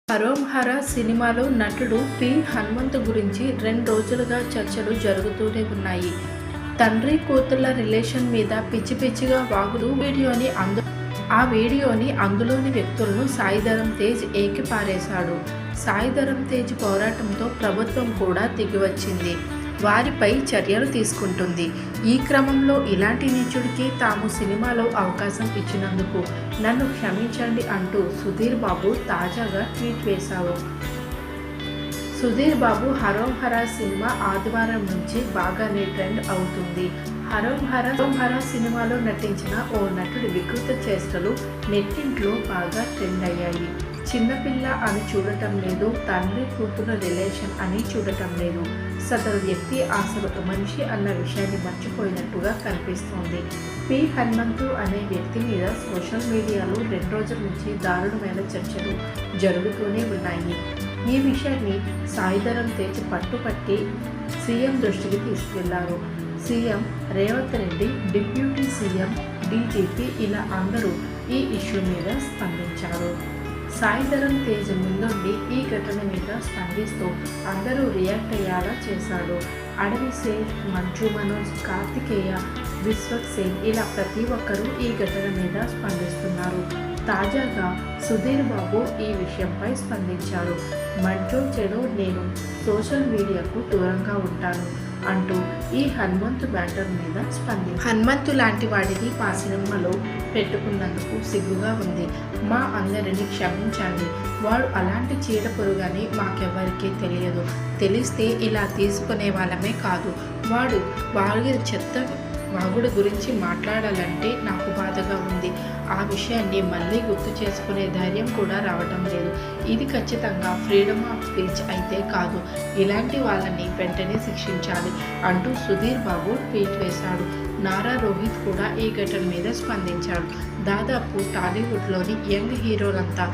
హరోం హర సినిమాలో నటుడు పి హనుమంతు గురించి 2 రోజులుగా చర్చలు జరుగుతూనే ఉన్నాయి. తండ్రి కూతుళ్ల రిలేషన్ మీద పిచ్చి పిచ్చిగా వాగుతూ ఆ వీడియోని అందులోని వ్యక్తులను సాయి ధరమ్ తేజ్ ఏకిపారేశాడు. సాయి ధరమ్ తేజ్ పోరాటంతో ప్రభుత్వం కూడా దిగివచ్చింది. వారిపై చర్యలు తీసుకుంటుంది. ఈ క్రమంలో ఇలాంటి నీచుడికి తాము సినిమాలో అవకాశం ఇచ్చినందుకు నన్ను క్షమించండి అంటూ సుధీర్ బాబు తాజాగా ట్వీట్ వేశారు. సుధీర్ బాబు హరోం హర సినిమా ఆదివారం నుంచి బాగానే ట్రెండ్ అవుతుంది. హరోం హర సినిమాలో నటించిన ఓ నటుడి వికృత చేష్టలు నెట్టింట్లో బాగా ట్రెండ్ అయ్యాయి. చిన్నపిల్ల అని చూడటం లేదు, తండ్రి కూతురు రిలేషన్ అని చూడటం లేదు. సదరు వ్యక్తి అసలు మనిషి అన్న విషయాన్ని మర్చిపోయినట్టుగా కనిపిస్తోంది. పి హనుమంతు అనే వ్యక్తి మీద సోషల్ మీడియాలో 2 రోజుల నుంచి దారుణమైన చర్చలు జరుగుతూనే ఉన్నాయి. ఈ విషయాన్ని సాయి ధరమ్ తేజ్ పట్టుపట్టి సీఎం దృష్టికి తీసుకెళ్లారు. CM Revanth Reddy, deputy CM, DGP ఇలా అందరూ ఈ ఇష్యూ మీద స్పందించారు. సాయి ధరమ్ తేజ్ ముందుండి ఈ ఘటన మీద స్పందిస్తూ అందరూ రియాక్ట్ అయ్యేలా చేశాడు. అడవి సేన్, మంచు మనోజ్, కార్తికేయ, విశ్వక్ సేన్ ఇలా ప్రతి ఒక్కరూ ఈ ఘటన మీద స్పందిస్తున్నారు. తాజాగా సుధీర్ బాబు ఈ విషయంపై స్పందించారు. మంచో చెడో నేను సోషల్ మీడియాకు దూరంగా ఉంటాను అంటూ ఈ హనుమంతు బ్యాటర్ మీద హనుమంతు లాంటి వాడిని మా సినిమాలో పెట్టుకున్నందుకు సిగ్గుగా ఉంది. మా అందరినీ క్షమించండి. వాడు అలాంటి చీడ పురుగని మాకెవ్వరికీ తెలియదు. తెలిస్తే ఇలా తీసుకునే వాళ్ళమే కాదు. వాడి చెత్త వాగుడు గురించి మాట్లాడాలంటే నాకు బాధగా ఉంది. ఆ విషయాన్ని మళ్ళీ గుర్తు చేసుకునే ధైర్యం కూడా రావటం లేదు. ఇది ఖచ్చితంగా ఫ్రీడమ్ ఆఫ్ స్పీచ్ అయితే కాదు. ఇలాంటి వాళ్ళని వెంటనే శిక్షించాలి అంటూ సుధీర్ బాబు ట్వీట్ వేశాడు. నారా రోహిత్ కూడా ఈ ఘటన మీద స్పందించాడు. దాదాపు టాలీవుడ్లోని యంగ్ హీరోలంతా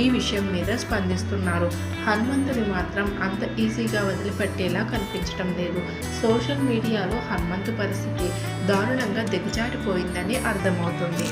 ఈ విషయం మీద స్పందిస్తున్నారు. హనుమంతుని మాత్రం అంత ఈజీగా వదిలిపెట్టేలా కనిపించడం లేదు. సోషల్ మీడియాలో హనుమంతు పరిస్థితి దారుణంగా దిగజారిపోయిందని అర్థమవుతుంది.